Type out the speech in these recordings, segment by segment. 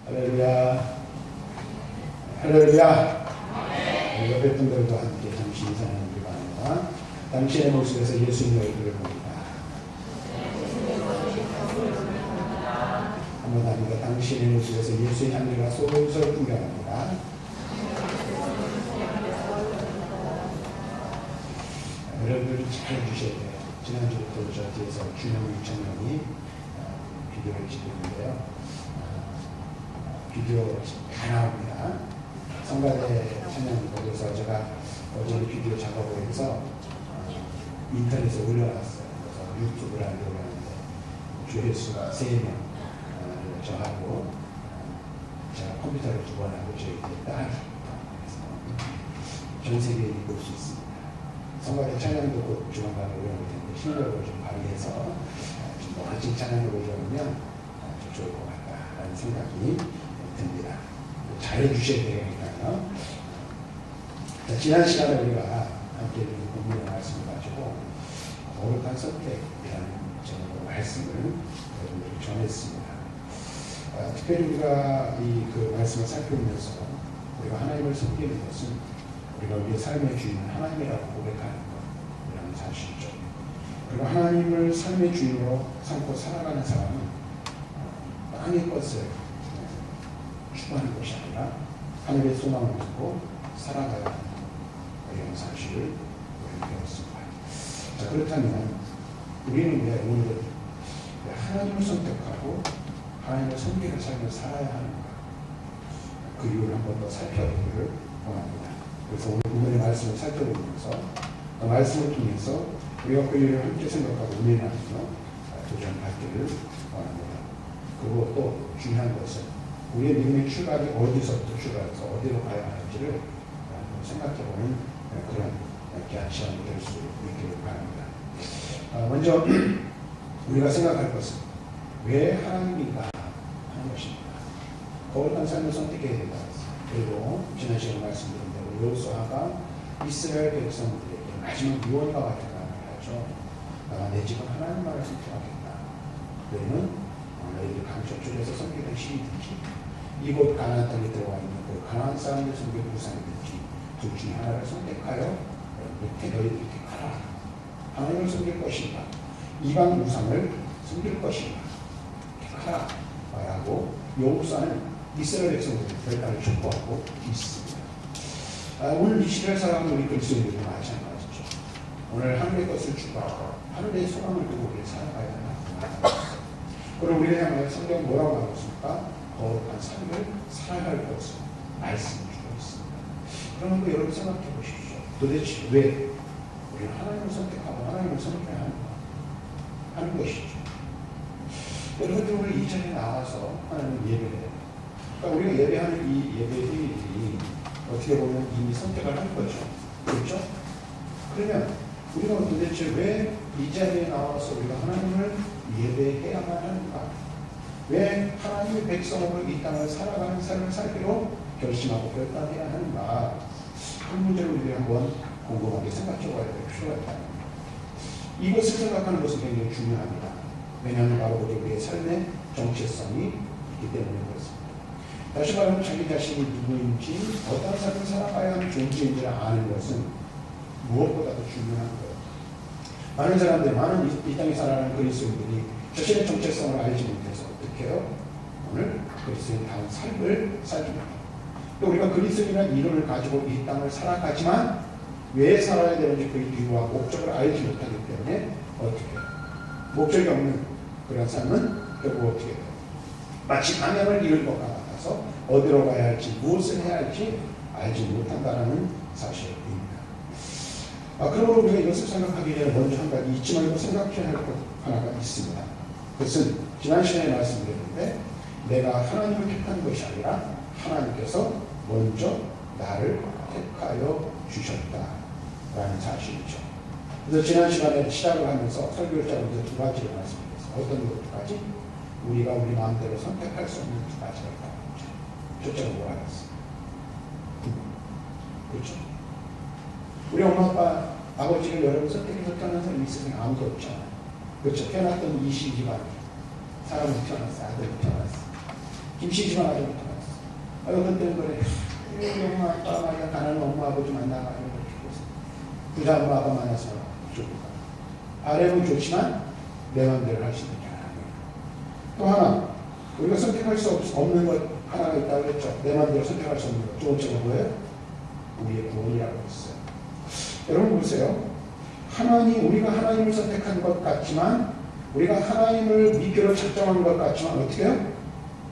할렐루야. 할렐루야. 옆에 분들과 함께 잠시 인사하는 우리 바랍니다. 당신의 모습에서 예수님의 얼굴을 봅니다. 한번 합니다. 당신의 모습에서 예수의 향기가 솔솔 풍겨납니다. 여러분들이 잘 주셔야 돼요. 지난주부터 저 뒤에서 준영 유천영이 비디오를 찍었는데요. 비디오 다 나옵니다. 성가대 찬양 보고서 제가 어제 비디오 작업을 해서 인터넷에 올려놨어요. 그래서 유튜브를 하려고 하는데 조회수가 3명, 저하고 제가 컴퓨터를 2번 하고 저희들이 딸이 전 세계에 볼 수 있습니다. 성가대 찬양도 곧 조만간 올라올 텐데 실력을 좀 발휘해서 좀 멋진 찬양을 올려오면 좀 좋을 것 같다라는 생각이 듭니다. 잘해주셔야 되니까요. 지난 시간에 우리가 함께 본문의 말씀을 가지고 거룩한 선택이라는 제목으로 말씀을 여러분들에게 전했습니다. 특별히 우리가 그 말씀을 살펴보면서 우리가 하나님을 섬기는 것은 우리가 우리의 삶의 주인은 하나님이라고 고백하는 것이라는 사실이죠. 그리고 하나님을 삶의 주인으로 삼고 살아가는 사람은 땅의 것을 추구하는 것이 아니라 하늘의 소망을 두고 살아가야 하는 이런 사실을 우리는 배웠습니다. 자, 그렇다면 우리는 왜 오늘은 하나님을 선택하고 하나님의 섬기는 삶을 살아야 하는가? 그 이유를 한 번 더 살펴보기를 원합니다. 그래서 오늘 본문의 말씀을 살펴보면서 그 말씀을 통해서 우리가 그 일을 함께 생각하고 은혜하며 도전받기를 원합니다. 그리고 또 중요한 것은 우리의 믿음의 출발이 어디서부터 출발해서 어디로 가야 하는지를 생각해보는 그런 귀한 시간이 될 수 있기를 바랍니다. 먼저 우리가 생각할 것은 왜 하나님인가 하는 것입니다. 거룩한 삶을 선택해야 된다. 그리고 지난 시간에 말씀드린 대로 여호수아가 이스라엘 백성들에게 마지막 유언과 같은 말을 하죠. 내 집은 하나님만을 선택하겠다. 너희는 너희들 강척줄에서 섬기는 신이든지 이곳 가나안 땅에 들어와 있는 그 가나안 사람들 섬기는 우상이든지 둘 중에 하나를 선택하여 밑에 너희들이 택하라. 하나님을 섬길 것인가 이방 우상을 섬길 것인가 택하라 라고 여호수아는 이스라엘 백성들의 결단을 촉구하고 있습니다. 오늘 이 시대를 살아가는 우리 그리스도인들도 마찬가지죠. 오늘 하늘의 것을 추구하고 하늘의 소망을 두고 우리를 살아가야 한다. 그리고 우리를 향하여 성경은 뭐라고 하고 있습니까? 거룩한 삶을 살아갈 것을 말씀을 주고 있습니다. 그러면 그 여러분 생각해 보십시오. 도대체 왜 우리는 하나님을 선택하고 하나님을 섬겨야 하는가 하는 것이죠. 여러분들 오늘 이 자리에 나와서 하나님을 예배해요. 그러니까 우리가 예배하는 이 예배들이 어떻게 보면 이미 선택을 한 거죠. 그렇죠? 그러면 우리가 도대체 왜 이 자리에 나와서 우리가 하나님을 예배해야만 하는가? 왜 하나님의 백성으로 이 땅을 살아가는 삶을 살기로 결심하고 결단해야 하는가? 그 문제를 우리가 한번 곰곰하게 생각해 봐야 될 필요가 있다. 이것을 생각하는 것은 굉장히 중요합니다. 왜냐하면 바로 우리의 삶의 정체성이 있기 때문에 그렇습니다. 다시 말하면 자기 자신이 누구인지 어떤 삶을 살아가야 하는 존재인지를 아는 것은 무엇보다도 중요한 거예요. 많은 사람들, 많은 이 땅에 살아가는 그리스도인들이 자신의 정체성을 알지 못해서 어떻게 해요? 오늘 그리스도인다운 삶을 살지 못해요. 또 우리가 그리스도인이라는 이름을 가지고 이 땅을 살아가지만 왜 살아야 되는지 그 이유와 목적을 알지 못하기 때문에 어떻게 해요? 목적이 없는 그런 삶은 결국 어떻게 해요? 마치 방향을 잃은 것과 같아서 어디로 가야 할지 무엇을 해야 할지 알지 못한다는 사실입니다. 그러므로 우리가 이것을 생각하기 전에 먼저 한 가지 잊지 말고 생각해야 할 것 하나가 있습니다. 그것은 지난 시간에 말씀드렸는데 내가 하나님을 택한 것이 아니라 하나님께서 먼저 나를 택하여 주셨다라는 사실이죠. 그래서 지난 시간에 시작을 하면서 설교를 짜면서 두 가지를 말씀드렸어요. 어떤 두 가지? 우리가 우리 마음대로 선택할 수 없는 두 가지가 있다는 거죠. 첫째가 뭐라 그랬어요? 그렇죠? 우리 엄마 아빠 아버지를 여러분 선택해서 태어난 사람이 있으면 아무도 없잖아요. 그렇죠? 태어났던 이시 집안 사람이 태어났어요. 아들이 태어났어요. 김씨지만 아주 못하겠어. 어떤 때는 그래. 우리 엄마 아빠 말이야 가난한 엄마 아버지 만나가지고 부자 엄마 아빠 만나서 좋을까. 아래는 좋지만 내 마음대로 할 수 있는 게 아니에요. 또 하나 우리가 선택할 수 없는 것 하나가 있다고 했죠. 내 마음대로 선택할 수 없는 것. 두 번째가 뭐예요? 우리의 구원이라고 했어요. 여러분 보세요. 우리가 하나님을 선택한 것 같지만 우리가 하나님을 미끼로 작정한 것 같지만 어떻게 해요?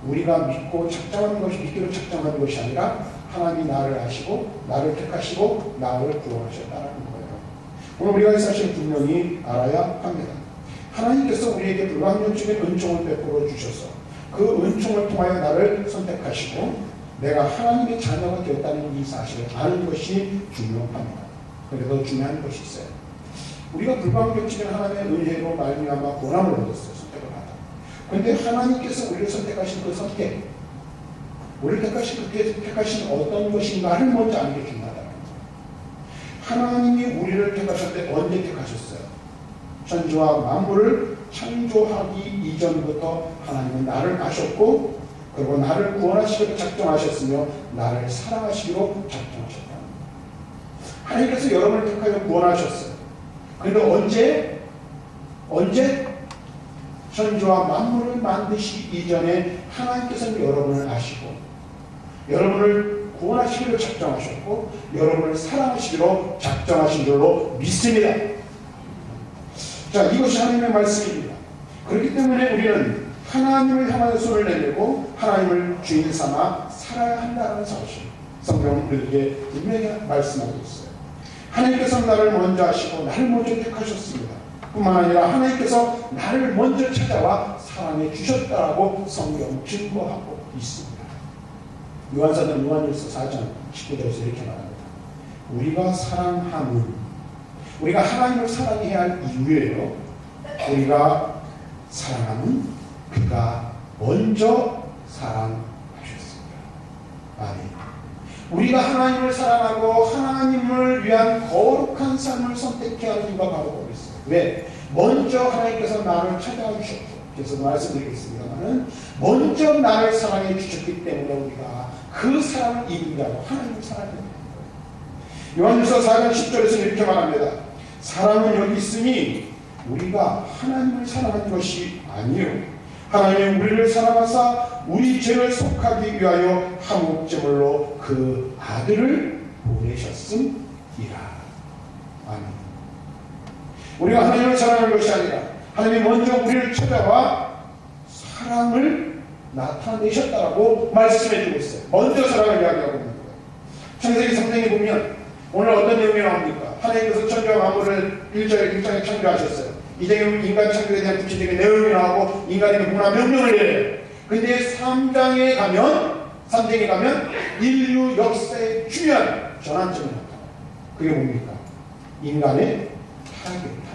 우리가 믿고 작정하는 것이 미끼로 작정하는 것이 아니라 하나님이 나를 아시고 나를 택하시고 나를 구원하셨다는 거예요. 오늘 우리가 이 사실을 분명히 알아야 합니다. 하나님께서 우리에게 불가항력적인 은총을 베풀어 주셔서 그 은총을 통하여 나를 선택하시고 내가 하나님의 자녀가 되었다는 이 사실을 아는 것이 중요합니다. 그래도 중요한 것이 있어요. 우리가 불가항력적인 하나님의 은혜로 말미암아 권함을 얻었어요. 선택을 하다. 그런데 하나님께서 우리를 선택하신 그 선택, 우리를 택하신 어떤 것인가를 먼저 아는 게 중요하다는 거예요. 하나님이 우리를 택하실 때 언제 택하셨어요? 천지와 만물을 창조하기 이전부터 하나님은 나를 아셨고 그리고 나를 구원하시기로 작정하셨으며 나를 사랑하시기로 작정하셨다. 하나님께서 여러분을 택하여 구원하셨어요. 그런데 언제? 천지와 만물을 만드시기 이전에 하나님께서는 여러분을 아시고 여러분을 구원하시기로 작정하셨고 여러분을 사랑하시기로 작정하신 줄로 믿습니다. 자, 이것이 하나님의 말씀입니다. 그렇기 때문에 우리는 하나님을 향하여 손을 내밀고 하나님을 주인 삼아 살아야 한다는 사실 성경은 우리에게 분명히 말씀하고 있어요. 하나님께서 나를 먼저 하시고 나를 먼저 택하셨습니다. 뿐만 아니라 하나님께서 나를 먼저 찾아와 사랑해 주셨다라고 성경은 증거하고 있습니다. 요한사도는 요한일서 4장 19절에서 이렇게 말합니다. 우리가 사랑함은 우리가 하나님을 사랑해야 할 이유예요. 우리가 사랑함은 그가 먼저 사랑하셨습니다. 아멘. 우리가 하나님을 사랑하고 하나님을 위한 거룩한 삶을 선택해야 할 이유가 바로 거기 있어요. 왜? 먼저 하나님께서 나를 찾아와 주셨고, 그래서 말씀드리겠습니다만은 먼저 나를 사랑해 주셨기 때문에 우리가 그 사랑을 입으려고 하나님을 사랑해야 됩니다. 요한일서 4장 10절에서 이렇게 말합니다. 사랑은 여기 있으니 우리가 하나님을 사랑한 것이 아니요 하나님이 우리를 사랑하사 우리 죄를 속하기 위하여 한목제물로 그 아들을 보내셨음이라. 아멘. 우리가 하나님을 사랑한 것이 아니라 하나님이 먼저 우리를 찾아와 사랑을 나타내셨다라고 말씀해 주고 있어요. 먼저 사랑을 이야기하고 있는 거예요. 창세기 3장에 보면 오늘 어떤 내용이 나옵니까? 하나님께서 천지와 만물을 1장에 창조하셨어요. 이제 인간 창조에 대한 구체적인 내용이 나오고 인간에게 뭐나 명령을 내려요. 근데 3장에 가면 인류 역사의 중요한 전환점이 나타나요. 그게 뭡니까? 인간의 타락입니다.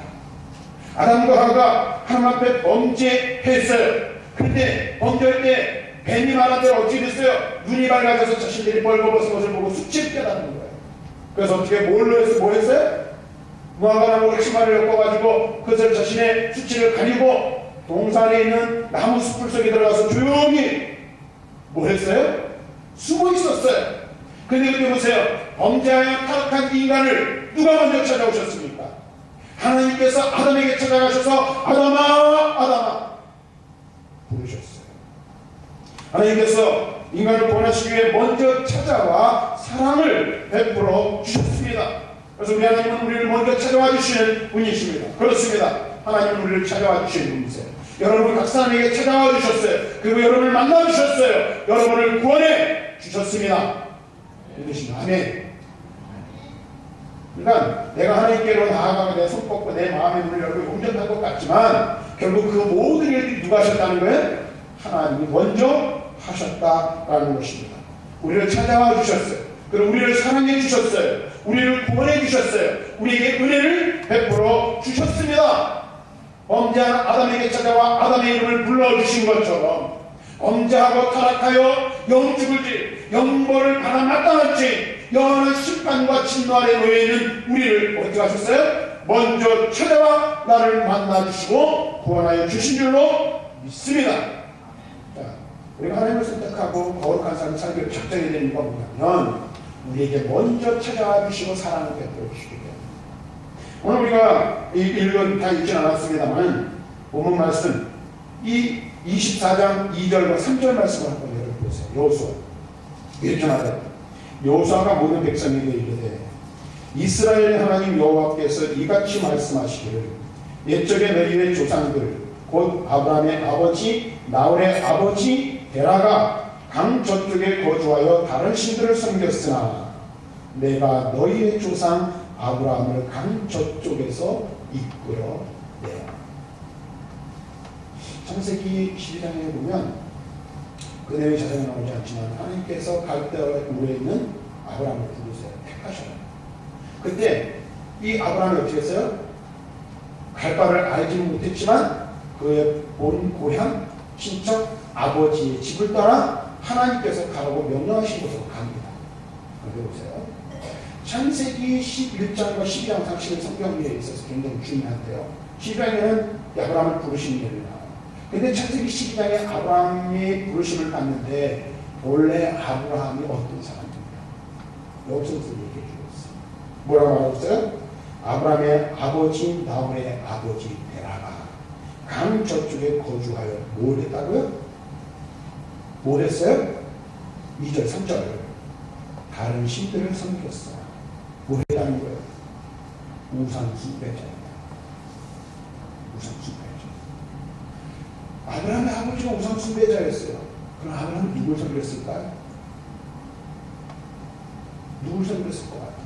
아담과 하와가 하나님 앞에 범죄했어요. 근데 범죄할 때 뱀이 말한 대로 어떻게 됐어요? 눈이 밝아져서 자신들이 벌거벗은 것을 보고 수치를 깨닫는 거예요. 그래서 어떻게 뭐 했어요? 무화과나무로 치마를 엮어가지고 그것을 자신의 수치를 가리고 동산에 있는 나무 숲을 속에 들어가서 조용히 뭐 했어요? 숨어 있었어요. 근데 그때 보세요. 범죄하여 타락한 인간을 누가 먼저 찾아오셨습니까? 하나님께서 아담에게 찾아가셔서 아담아 부르셨어요. 하나님께서 인간을 구원하시기 위해 먼저 찾아와 사랑을 베풀어 주셨습니다. 그래서 우리 하나님은 우리를 먼저 찾아와 주시는 분이십니다. 그렇습니다. 하나님은 우리를 찾아와 주시는 분이세요. 여러분 각 사람에게 찾아와 주셨어요. 그리고 여러분을 만나 주셨어요. 여러분을 구원해 주셨습니다. 믿으시면 아멘. 그러니까 내가 하나님께로 나아가고 내 손 뻗고 내 마음의 문을 열고 온전한 것 같지만 결국 그 모든 일들이 누가 하셨다는 거예요? 하나님이 먼저 하셨다라는 것입니다. 우리를 찾아와 주셨어요. 그리고 우리를 사랑해 주셨어요. 우리를 구원해 주셨어요. 우리에게 은혜를 베풀어 주셨습니다. 범죄한 아담에게 찾아와 아담의 이름을 불러주신 것처럼 범죄하고 타락하여 영죽을 지 영벌을 받아 마땅한 죄인 영원한 심판과 진노 아래 놓여 있는 우리를 어떻게 하셨어요? 먼저 찾아와 나를 만나주시고 구원하여 주신 줄로 믿습니다. 자, 우리가 하나님을 선택하고 거룩한 삶을 살기를 작정해야 되는 이유가 뭐냐면 우리에게 먼저 찾아와 주시고 사랑을 베풀어 주시기 때문에. 오늘 우리가 읽은 다 읽진 않았습니다만 본문 말씀 이 24장 2절과 3절 말씀을 한번 열어보세요. 여호수아 이렇게 말합니다. 여호수아가 모든 백성에게 이르되 이스라엘의 하나님 여호와께서 이같이 말씀하시기를 옛적에 너희의 조상들 곧 아브라함의 아버지 나홀의 아버지 데라가 강 저쪽에 거주하여 다른 신들을 섬겼으나 내가 너희의 조상 아브라함을 강 저쪽에서 이끌어내라. 창세기 12장에 보면 그 내용이 자세히 나오지 않지만 하나님께서 갈대아의 우에 있는 아브라함을 부르세요. 택하셔요. 그때 이 아브라함이 어떻게 했어요? 갈 바를 알지는 못했지만 그의 본 고향 친척 아버지의 집을 떠나 하나님께서 가라고 명령하신 곳으로 갑니다. 그런데 보세요. 창세기 11장과 12장 사실은 성경에 있어서 굉장히 중요한데요. 12장에는 아브라함을 부르시는 일이 나와요. 근데 창세기 12장에 아브라함이 부르심을 받는데 원래 아브라함이 어떤 사람입니까? 여기서 얘기해 주고 있어요. 뭐라고 말하고 있어요? 아브라함의 아버지 나홀의 아버지 데라가 강 저쪽에 거주하여 뭘 했다고요? 뭘 했어요? 2절 3절 다른 신들을 섬겼어. 뭐 했다는 거예요? 우상 숭배자입니다. 우상 숭배자. 아브라함의 아버지가 우상 숭배자였어요. 그럼 아브라함은 누굴 섬겼을까요? 누굴 섬겼을 것 같아요?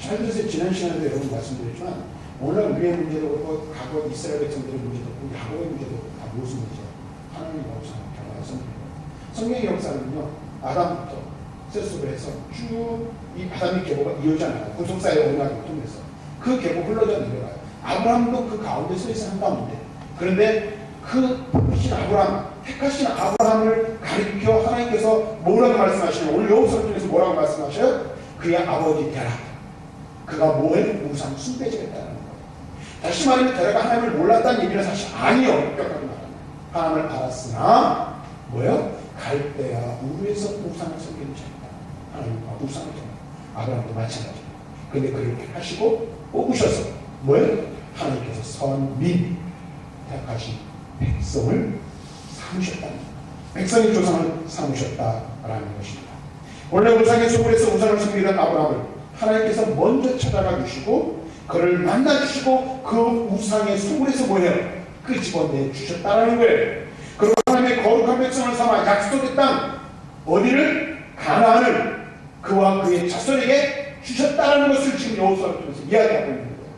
잘 들으세요. 지난 시간에도 여러분 말씀드렸지만 오늘 우리의 문제도 그렇고 과거 이스라엘 백성들의 문제도 그렇고 야곱의 문제도 그렇고 다 무슨 문제예요? 하나님의 우상을 경험해서 성경의 역사는요. 아담부터 세습을 해서 쭉 이 아담의 계보가 이어져나가요. 구속사의 언약을 통해서 그 계보 흘러져 내려가요. 아브라함도 그 가운데 서 있어 한 가운데. 그런데 그 부르신 아브라함, 택하신 아브라함을 가리켜 하나님께서 뭐라고 말씀하시냐면 오늘 여호수아 중에서 뭐라고 말씀하셔요? 그의 아버지 데라. 그가 뭐예요? 우상 숭배자였다는 거예요. 다시 말하면 데라가 하나님을 몰랐다는 얘기는 사실 아니요. 엄격하게 말하면 하나님을 알았으나 뭐예요? 갈대아 우르에서 우상을 섬기는 자입니다. 하나님과 우상을 섬기는 아브라함도 마찬가지입니다. 그런데 그를 택하시고 뽑으셔서 뭐예요? 하나님께서 선민 택하신 백성을 삼으셨다는 거예요. 백성의 조상을 삼으셨다라는 것입니다. 원래 우상의 소굴에서 우상을 섬기던 아브라함을 하나님께서 먼저 찾아가 주시고 그를 만나 주시고 그 우상의 소굴에서 뭐예요? 끄집어내 주셨다라는 거예요. 그리고 하나님의 거룩한 백성을 삼아 약속의 땅 어디를? 가나안을 그와 그의 자손에게 주셨다라는 것을 지금 여호수아를 통해서 이야기하고 있는 거예요.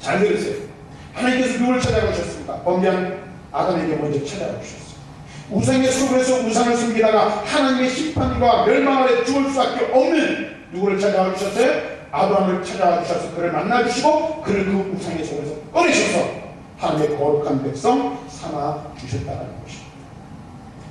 잘 들으세요. 하나님께서 누굴 찾아가셨습니까? 범죄한 아담에게 먼저 찾아가셨어요. 우상의 소굴에서 우상을 숨기다가 하나님의 심판과 멸망 아래 죽을 수밖에 없는 누구를 찾아와 주셨어요? 아브라함을 찾아와 주셔서 그를 만나 주시고 그를 그 우상의 소굴에서 꺼내셔서 하나님의 거룩한 백성 삼아 주셨다는 것입니다.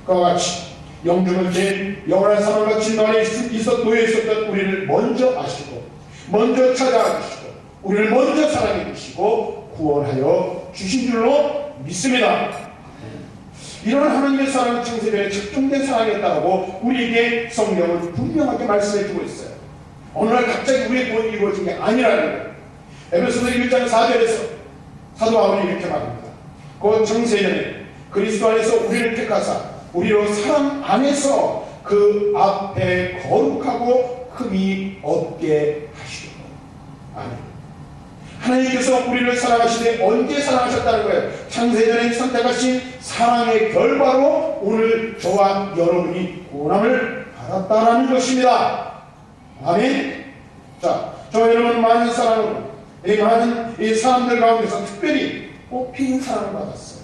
그와 같이 영중을 진 영원한 사망과 진노 안에 놓여 있었던 우리를 먼저 아시고 먼저 찾아와 주시고 우리를 먼저 사랑해 주시고 구원하여 주신 줄로 믿습니다. 이런 하나님의 사랑은 창세전에 작정된 사랑이었다고 우리에게 성경은 분명하게 말씀해 주고 있어요. 어느 날 갑자기 우리의 구원이 이루어진 게 아니라는 거예요. 에베소서 1장 4절에서 사도 바울이 이렇게 말합니다. 그 창세전에 그리스도 안에서 우리를 택하사 우리로 사랑 안에서 그 앞에 거룩하고 흠이 없게 하시고 아멘. 하나님께서 우리를 사랑하시되 언제 사랑하셨다는 거예요? 창세전에 선택하신 사랑의 결과로 오늘 저와 여러분이 구원함을 받았다는 것입니다. 아멘. 자, 저 여러분 많은 사랑으로 이 많은 이 사람들 가운데서 특별히 뽑힌 사랑을 받았어요.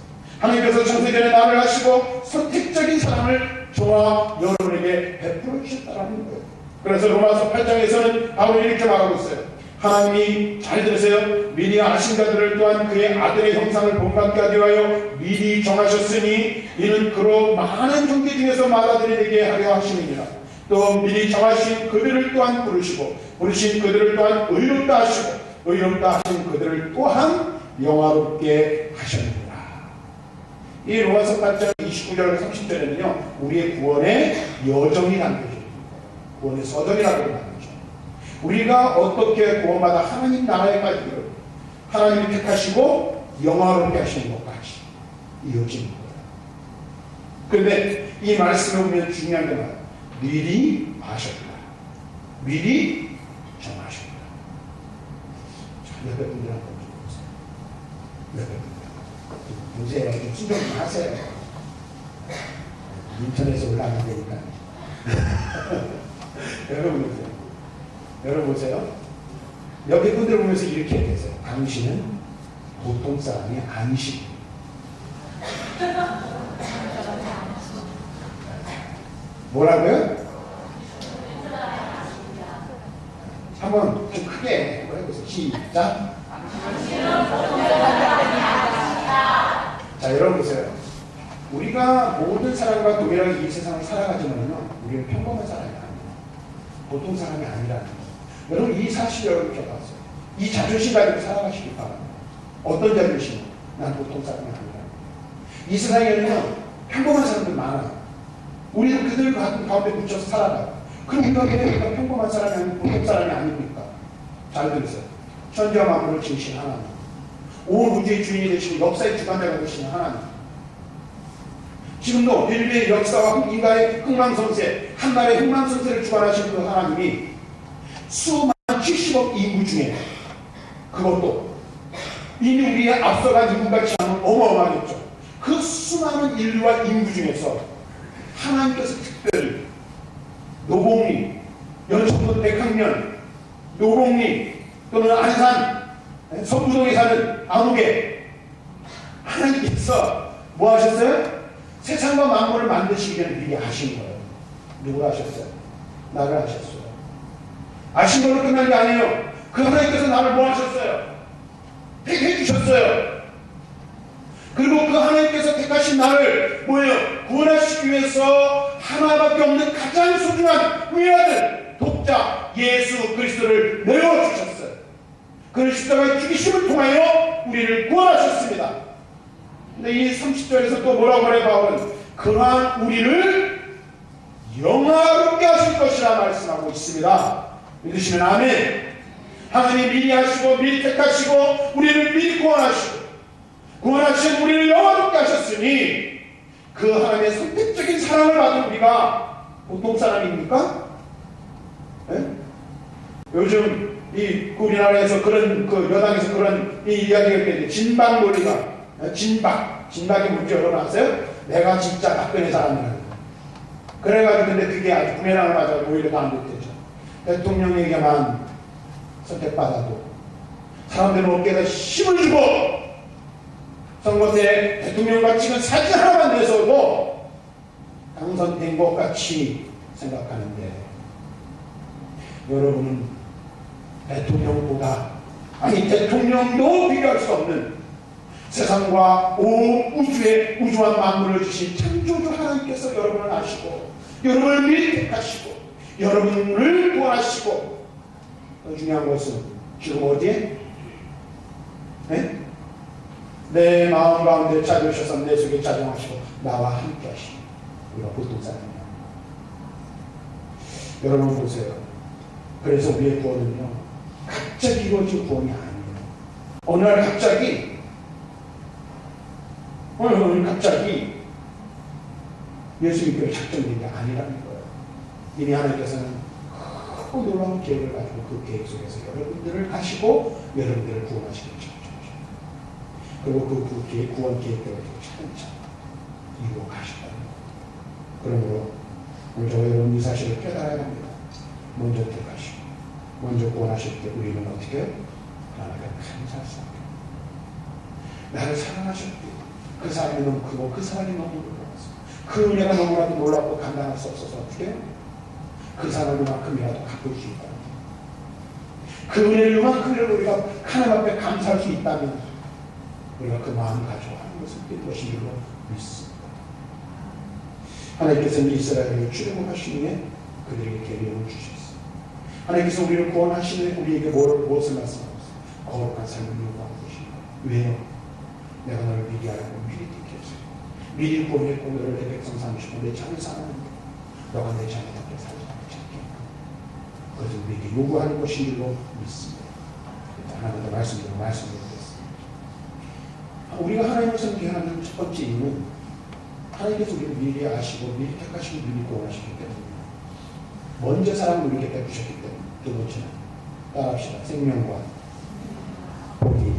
하나님께서 창세전에 나를 하시고 선택적인 사랑을 저와 여러분에게 베풀어 주셨다는 거예요. 그래서 로마서 8장에서는 바울이 이렇게 말하고 있어요. 하나님이 잘 들으세요. 미리 아신 자들을 또한 그의 아들의 형상을 본받게 하기 위하여 미리 정하셨으니 이는 그로 많은 종기 중에서 맏아들에게 하려 하심이니라. 또 미리 정하신 그들을 또한 부르시고 부르신 그들을 또한 의롭다 하시고 의롭다 하신 그들을 또한 영화롭게 하셨느니라. 이 로마서 8장 29절 30절에는요 우리의 구원의 여정이 담겨져 있는 거예요. 구원의 서정이라고 하는 거죠. 우리가 어떻게 구원받아 하나님 나라에까지 이르러 하나님이 택하시고 영화롭게 하시는 것까지 이어지는 거예요. 그런데 이 말씀을 보면 중요한 게 뭐예요? 미리 아셨다. 미리 정하셨다. 옆에 분들 한번 보세요. 옆에 분들. 보세요. 좀 신경 좀 하세요. 인터넷에 올라가면 되니까. 여러분 보세요. 여러분 보세요. 옆에 분들 보면서 이렇게 얘기했어요. 당신은 보통 사람이 아니시고. 뭐라고요? 한번 좀 크게 해보세요. 시작. 자, 여러분 보세요. 우리가 모든 사람과 동일하게 이 세상을 살아가지만요, 우리는 평범한 사람이 아니에요. 보통 사람이 아니라는 거예요. 여러분 이 사실 여러분 기억하세요. 이 자존심 가지고 살아가시기 바랍니다. 어떤 자존심? 난 보통 사람이 아니라는 거예요. 이 세상에는요, 평범한 사람들 많아요. 우리는 그들 가운데 묻혀서 살아가요. 그럼 우리가 왜 평범한 사람이 아니고 보통 사람이 아닙니까? 잘 들으세요. 천지와 만물을 지으신 하나님, 온 우주의 주인이 되시고 역사의 주관자가 되시는 하나님, 지금도 인류의 역사와 인간의 흥망성쇠, 한나라의 흥망성쇠를 주관하신 그 하나님이 수많은 70억 인구 중에, 그것도 이미 우리의 앞서간 인구같이 하면 어마어마하겠죠. 그 수많은 인류와 인구 중에서 하나님께서 특별히 노봉리, 연천군 백학년, 노봉리 또는 안산, 성부동에 사는 아무개, 하나님께서 뭐 하셨어요? 세상과 만물을 만드시기 전에 미리 아신 거예요. 누구를 하셨어요? 나를 하셨어요. 아신 걸로 끝난 게 아니에요. 그 하나님께서 나를 뭐 하셨어요? 택해 주셨어요. 그리고 그 하나님께서 택하신 나를 뭐예요? 구원하시기 위해서 하나밖에 없는 가장 소중한 위아들 독자 예수 그리스도를 내어주셨어요. 그는 십자가의 죽이심을 통하여 우리를 구원하셨습니다. 근데 이 30절에서 또 뭐라고 그래 바울은? 그러한 우리를 영화롭게 하실 것이라 말씀하고 있습니다. 믿으시면 아멘. 하나님이 미리 하시고 미리 택하시고 우리를 미리 구원하시고 구원하신 우리를 영화롭게 하셨으니 그 하나님의 선택적인 사랑을 받은 우리가 보통 사람입니까? 네? 요즘 우리나라에서 그런 여당에서 그런 이야기가 있는데 진박 논리가 진박이 뭔지 여러분 아세요? 내가 진짜 박근혜 사람이라는 거. 그래가지고 근데 그게 아주 부메랑을 맞아서 오히려 반대되죠. 대통령에게만 선택받아도 사람들은 어깨에다 힘을 주고 선거 때 대통령과 찍은 사진 하나만 내서도 당선된 것 같이 생각하는데 여러분은 대통령도 비교할 수 없는 세상과 온 우주한 만물을 주신 창조주 하나님께서 여러분을 아시고 여러분을 미리 택하시고 여러분을 구원하시고 더 중요한 것은 지금 어디에? 네? 내 마음 가운데 찾으셔서 내 속에 자정하시고 나와 함께 하시고 우리가 보통 사람이야. 여러분 보세요. 그래서 우리의 구원은요 갑자기 이루어진 구원이 아니에요. 어느 날 갑자기 예수 믿기로 작정된 게 아니라는 거예요. 이미 하나님께서는 크고 놀라운 계획을 가지고 그 계획 속에서 여러분들을 하시고 여러분들을 구원하시는 거죠. 그리고 그 구원 계획대로 차근차근 이루어 가셨다는 거예요. 그러므로 오늘 저와 여러분 이 사실을 깨달아야 합니다. 먼저 택하시고 먼저 구원하실 때 우리는 어떻게 하나님께 감사합니다. 나를 사랑하셨고 그 사람이 너무 크고 그 사람이 너무 놀라웠어. 그 은혜가 너무나도 놀랍고 감당할 수 없어서 어떻게 그 사람을 만큼이라도 갚을 수 있다. 그 은혜를 요만큼이라도 우리가 하나님 앞에 감사할 수 있다면 우리가 그 마음 가지고 하는 것을 뜻하신 줄로 믿습니다. 하나님께서는 이스라엘을 출애굽하신 후에 그들에게 계명을 주셨어요. 하나님께서 우리를 구원하시는 우리에게 무엇을 말씀하셨어요? 거룩한 삶을 요구하고 계십니다. 왜요? 내가 너를 미리 알고 미리 택했어요. 미리 구원했고 너를 내 백성 삼으시고 내 창을 사랑하는데 너가 내 창에 덮여 살지 않게 그것을 우리에게 요구하는 것인 줄로 믿습니다. 하나님의 말씀대로 말씀드리겠습니다. 우리가 하나님을 섬기하는 첫 번째 이유는 하나님께서 우리를 미리 아시고 미리 택하시고 미리 구원하시기 때문에 먼저 사랑을 우리에게 베푸셨기 때문에 두 번째는 따라합시다. 생명과 복이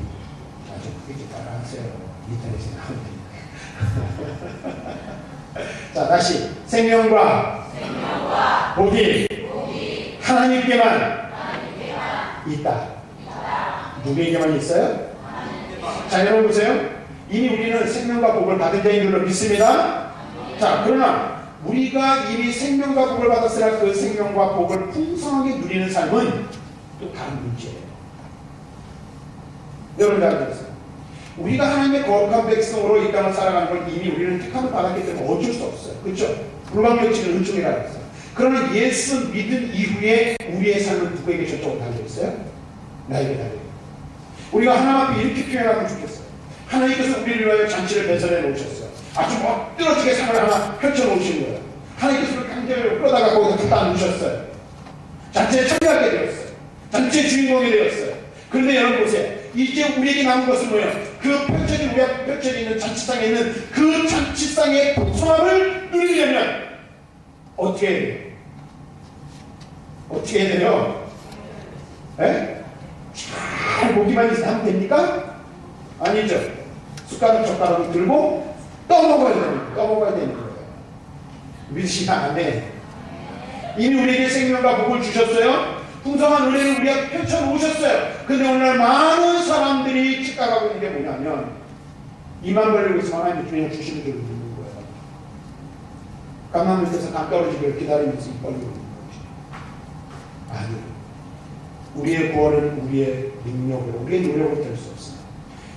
아주 크게 따라하세요. 인터넷에 나옵니다. 자 다시 생명과 복이 하나님께만 있다. 누구에게만 있어요? 자 여러분 보세요. 이미 우리는 생명과 복을 받은 자인 줄로 믿습니다. 자 그러나 우리가 이미 생명과 복을 받았으나 그 생명과 복을 풍성하게 누리는 삶은 또 다른 문제예요. 여러분 잘 들으세요. 우리가 하나님의 거룩한 백성으로 이 땅을 살아가는 걸 이미 우리는 택함을 받았기 때문에 어쩔 수 없어요. 그렇죠? 불가항력적인 은총이라고 했어요. 그러나 예수 믿은 이후에 우리의 삶은 누구에게 저쪽으로 달려있어요? 나에게 달려있어요. 우리가 하나님 앞에 이렇게 표현하면 좋겠어요. 하나님께서 우리를 위하여 잔치를 배설해 놓으셨어요. 아주 멋들어지게 상을 하나 펼쳐 놓으신 거예요. 하나님께서 우리를 강제로 끌어다가 거기서 갖다 놓으셨어요. 잔치에 참여하게 되었어요. 잔치의 주인공이 되었어요. 그런데 여러분 보세요. 이제 우리에게 남은 것은 뭐예요? 그 펼쳐진 우리 앞에 펼쳐져 있는 잔치상에 있는 그 잔치상의 풍성함을 누리려면 어떻게 해야 돼요? 어떻게 해야 돼요? 에? 잘 보기만 하면 됩니까? 아니죠. 숟가락 젓가락을 들고 떠먹어야 됩니다. 떠먹어야 되는 거예요. 믿으시면 안 돼. 이미 우리에게 생명과 복을 주셨어요. 풍성한 은혜를 우리 앞에 펼쳐놓으셨어요. 근데 오늘날 많은 사람들이 착각하고 있는 게 뭐냐면 이만 벌리고 있으면 하나님이 그냥 주시는 대로 누르는 거예요. 까만 밑에서 감 떨어지기를 기다리면서 입 벌리고 있는 거죠. 아니요. 우리의 구원은 우리의 능력으로, 우리의 노력으로 될 수 없습니다.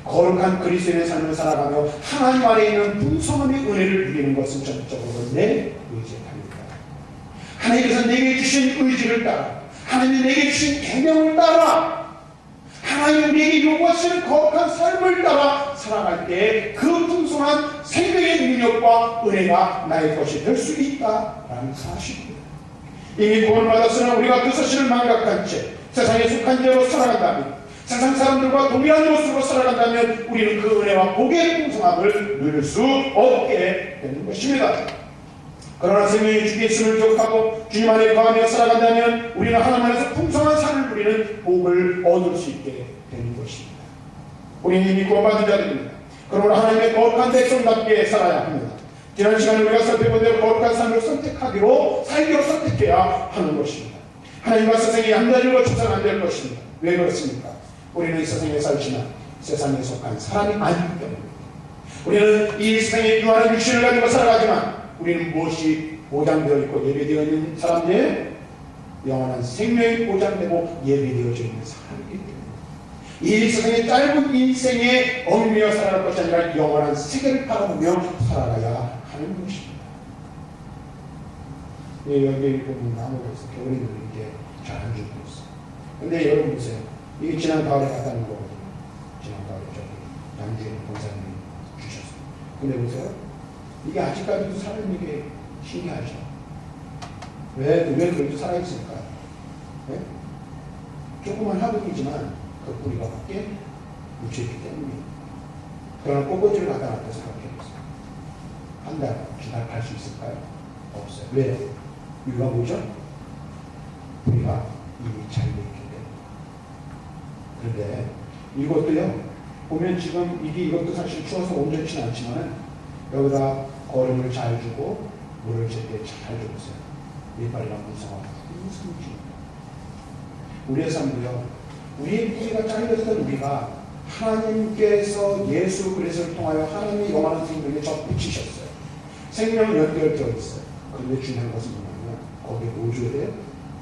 거룩한 그리스도인의 삶을 살아가며 하나님 안에 있는 풍성함의 은혜를 누리는 것은 전적으로 내 의지에 달립니다. 하나님께서 내게 주신 의지를 따라 하나님이 내게 주신 계명을 따라 하나님이 우리에게 요구하시는 거룩한 삶을 따라 살아갈 때 그 풍성한 생명의 능력과 은혜가 나의 것이 될 수 있다라는 사실입니다. 이미 구원을 받았으나 우리가 그 사실을 망각한 채 세상에 속한 자로 살아간다면 세상 사람들과 동일한 모습으로 살아간다면 우리는 그 은혜와 복의 풍성함을 누릴 수 없게 되는 것입니다. 그러나 생명의 주 예수를 기억하고 주님 안에 거하며 살아간다면 우리는 하나님 안에서 풍성한 삶을 누리는 복을 얻을 수 있게 되는 것입니다. 우리는 이미 구원받은 자들입니다. 그러나 하나님의 거룩한 백성답게 살아야 합니다. 지난 시간에 우리가 살펴본 대로 거룩한 삶을 살기로 선택해야 하는 것입니다. 하나님과 세상이 양다리를 거쳐서는 안 될 것입니다. 왜 그렇습니까? 우리는 이 세상에 살지만 세상에 속한 사람이 아니기 때문입니다. 우리는 이 세상에 유한한 육신을 가지고 살아가지만 우리는 무엇이 보장되어 있고 예비되어 있는 사람들의 영원한 생명이 보장되고 예비되어져 있는 사람이기 때문에 이 세상의 짧은 인생에 얽매여 살아갈 것이 아니라 영원한 세계를 바라보며 살아가야 하는 것입니다. 여기 보면 나무가 있어. 겨울에 이게 잘 안 죽고 있어. 근데 여러분 보세요. 이게 지난 가을에 갖다 놓은 거거든요. 지난 가을에 저기 양주에 본사님이 주셨어요. 근데 보세요. 이게 아직까지도 살아있는 게 신기하죠. 왜 그래도 살아있을까요? 네? 조그만 화분이지만 그 뿌리가 밖에 묻혀있기 때문입니다. 그러나 꽃꽂이를 갖다 놨다 생각해보세요. 한 달, 두 달 갈 수 있을까요? 없어요. 왜요? 이유가 뭐죠? 뿌리가 이미 잘려있기 때문에. 그런데 이것도요, 보면 지금 이것도 사실 추워서 온전치는 않지만 여기다 거름을 잘 주고 물을 제때 잘 주세요. 이빨이랑 분성하고 풍성해집니다. 우리의 삶도요. 우리의 뿌리가 잘렸던 우리가 하나님께서 예수 그리스도를 통하여 하나님의 영원한 생명에 접붙이셨어요. 생명은 연결되어 있어요. 그런데 중요한 것은 뭐냐면 거기에 뭐 줘야 돼요?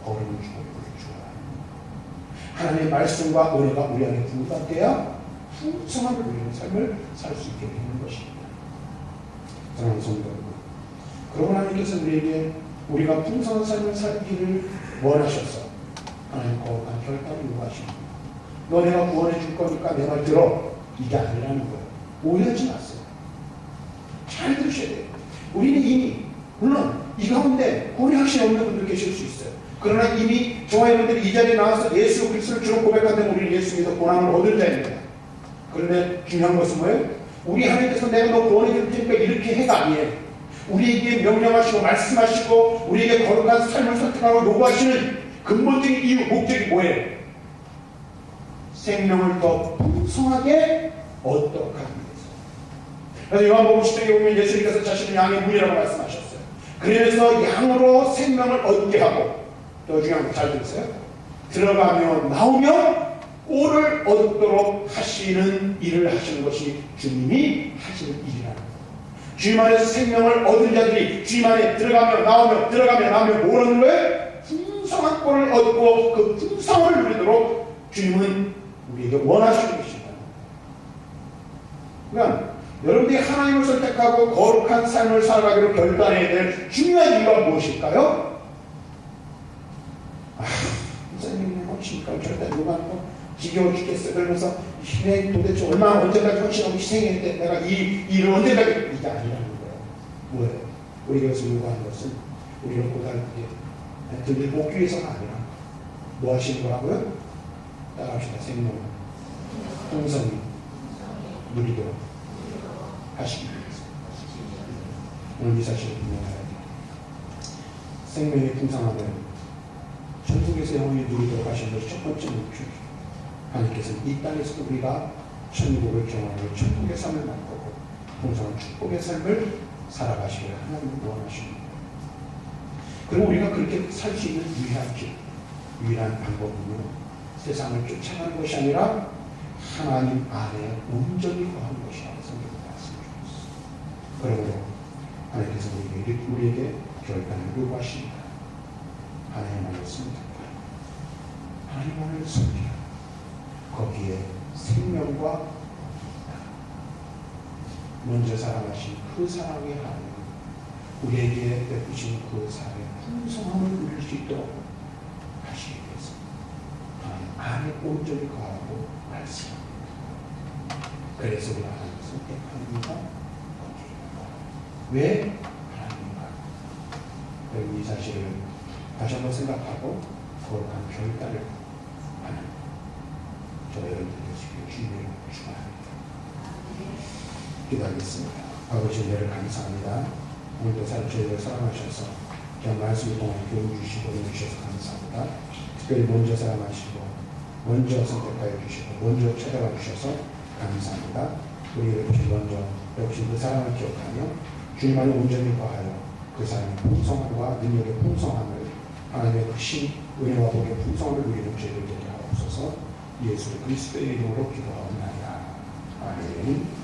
거름을 주고 물을 주어야 합니다. 하나님의 말씀과 은혜가 우리 안에 부응돼야 풍성한 우리의 삶을 살 수 있게 되는 것입니다. 사랑하는 성도 여러분, 그러고 하나님께서 우리에게 우리가 풍성한 삶을 살기를 원하셔서 하나님 거룩한 결단을 요구하십니다. 너 내가 구원해 줄 거니까 내 말 들어. 이게 아니라는 거예요. 오해하지 마세요. 잘 들으셔야 돼요. 우리는 이미 물론 이 가운데 구원의 확신이 없는 분들 계실 수 있어요. 그러나 이미 저와 여러분들이 이 자리에 나와서 예수 그리스도를 주로 고백하는 우리는 예수 믿어 구원을 얻은 자입니다. 그런데 중요한 것은 뭐예요? 우리 하나님께서 내가 너 구원해 줄 테니까 이렇게 해가 아니에요. 우리에게 명령하시고 말씀하시고 우리에게 거룩한 삶을 선택하고 요구하시는 근본적인 이유, 목적이 뭐예요? 생명을 더 풍성하게 얻도록 하기 위해서. 그래서 요한복음 10장에 보면 예수님께서 자신은 양의 문이라고 말씀하셨어요. 그래서 양으로 생명을 얻게 하고, 더 중요한 거 잘 들으세요. 들어가며 나오며 꼴을 얻도록 하시는 일을 하시는 것이 주님이 하시는 일이라는 거예요. 주님 안에서 생명을 얻은 자들이 주님 안에 들어가며 나오며 뭘 얻는 거예요? 풍성한 꼴을 얻고 그 풍성을 누리도록 주님은 우리에게 원하시는 것입니다. 그러니까 여러분들이 하나님을 선택하고 거룩한 삶을 살아가기로 결단해야 될 중요한 이유가 무엇일까요? 목사님 헌신니까 절대 누가 지겨워 죽겠어. 그러면서 희생이 도대체 얼마나 언제까지 헌신하고 희생했는데 내가 이 일을 언제까지 이게 아니라는 거예요. 뭐예요? 우리가 여기서 요구하는 것은 우리를 고달프게 들들 뽑기 위해서가 아니라 뭐 하시는 거라고요? 따라합시다. 생명 풍성히 누리도록 하시기 위해서. 오늘 이 사실을 분명해야 돼요. 생명의 풍성함을 천국에서 영원히 누리도록 하시는 것이 첫 번째 목표입니다. 하나님께서는 이 땅에서 우리가 천국을 경험하고 천국의 삶을 맛보고 풍성한 축복의 삶을 살아가시기를 하나님은 원하십니다. 그리고 우리가 그렇게 살 수 있는 유일한 길, 유일한 방법은요, 세상을 쫓아가는 것이 아니라 하나님 안에 온전히 거하는 것이라고 성경은 말씀해주셨습니다. 그러므로 하나님께서 우리에게 결단을 요구하십니다. 하나님만을 선택하라. 하나님만을 섬기라. 거기에 생명과 먼저 사랑하신 그 사랑의 하나님, 우리에게 베푸신 그 사랑의 풍성함을 누릴 수 있도록 하시기 위해서 하나님 안에 온전히 거하고 말씀합니다. 그래서 우리 하나님을 선택하는 이유가 거기입니다. 왜? 하나님과. 여러분 이 사실을 다시 한번 생각하고 거룩한 결단을 하는 저와 여러분들의 주님을 축원합니다. 기도하겠습니다. 아버지 은혜를 감사합니다. 오늘도 저희를 사랑하셔서 그냥 말씀을 통해 교훈 주시고 은혜 주셔서 감사합니다. 특별히 먼저 사랑하시고 먼저 선택하여 주시고 먼저 찾아가 주셔서 감사합니다. 우리 역시 먼저 역시 그 사랑을 기억하며 주님 안에 온전히 거하여 그 사랑의 풍성함과 능력의 풍성함을 하나님의 크신 은혜와 복의 풍성함을 누리는 죄를 되게 하옵소서. 예수 그리스도의 이름으로 기도하옵나이다. 아멘.